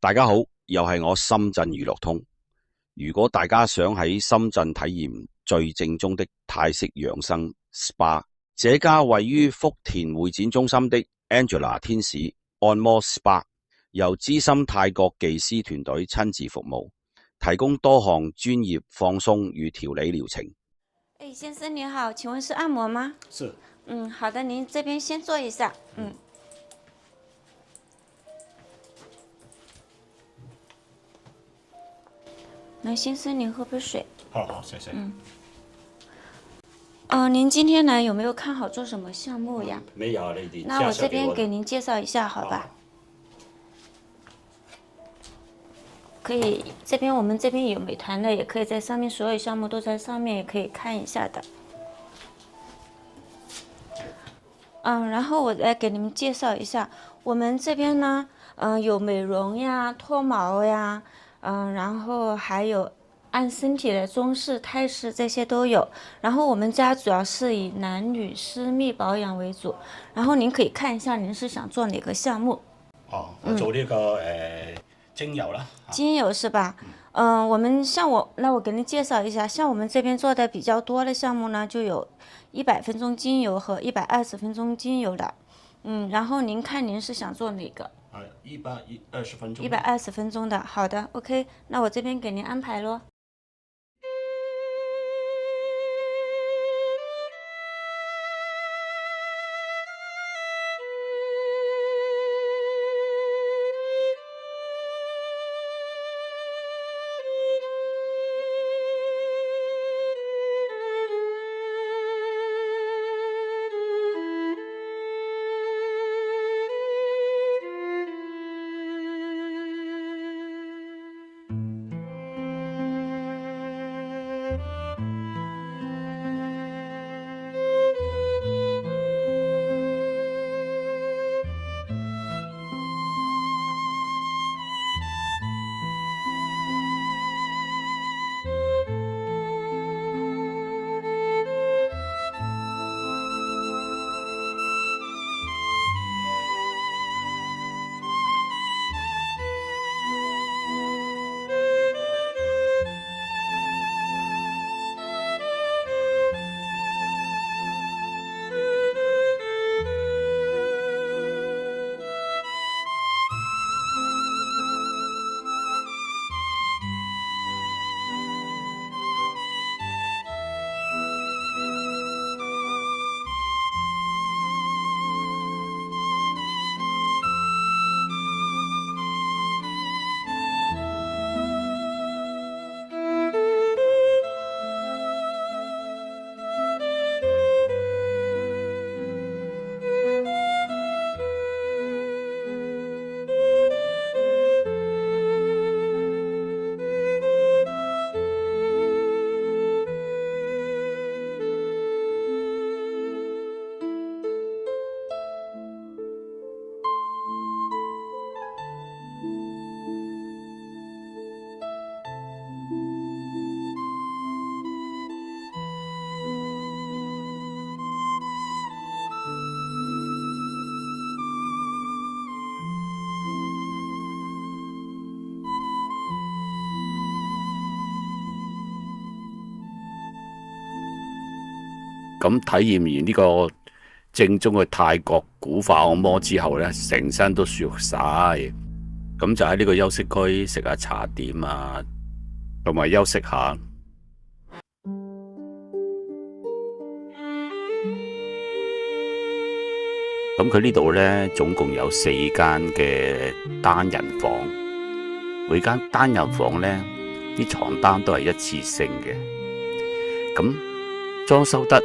大家好，又係我深圳娛樂通。如果大家想喺深圳體驗最正宗的泰式養生 SPA， 這家位於福田會展中心的 Angela 天使按摩 SPA， 由資深泰國技師團隊親自服務，提供多項專業放鬆與調理療程。先生您好，請問是按摩嗎？是。好的，您這邊先坐一下。來，先生您喝杯水。好，謝謝。您今天來有沒有看好做什麼項目呀？沒有，你那我這邊給您介紹一下，好吧？可以，我們這邊有美團的，也可以在上面，所有項目都在上面，也可以看一下的。然後我來給你們介紹一下，我們這邊呢，有美容呀、脫毛呀，然後還有按身體的中式、泰式這些都有。然後我們家主要是以男女私密保養為主。然後您可以看一下，您是想做哪個項目？我做呢個精油啦。精油是吧？我們那我給您介紹一下，像我們這邊做的比較多的項目呢，就有100分鐘精油和120分鐘精油的。然後您看您是想做哪個？120分鐘。120分鐘的，好的 ，OK， 那我這邊給您安排咯。咁體驗完呢個正宗嘅泰國古法按摩之後呢，成身都舒服晒。咁就喺呢個休息區食下茶點啊，同埋休息下。咁佢呢度呢，總共有4間嘅單人房，每間單人房呢，啲床單都係一次性嘅。咁裝修得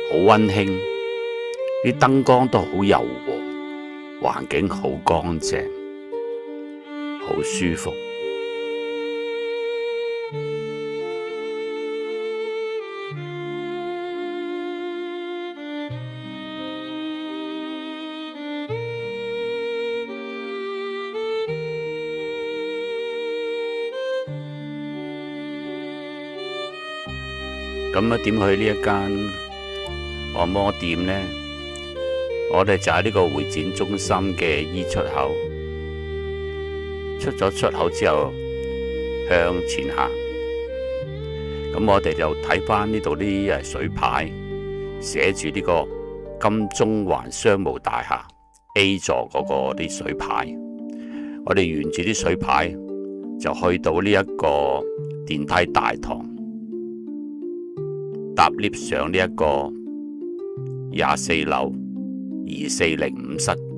好溫馨，啲燈光都好柔和，環境好乾淨，好舒服。咁點去呢一間按摩店呢？我哋就喺呢個會展中心嘅 E 出口，出咗出口之後向前行。咁我哋就睇翻呢度啲水牌，寫住呢個金鐘環商務大廈 A 座嗰個啲水牌。我哋沿住啲水牌就去到呢一個電梯大堂，搭 lift 上呢一個24樓2405室。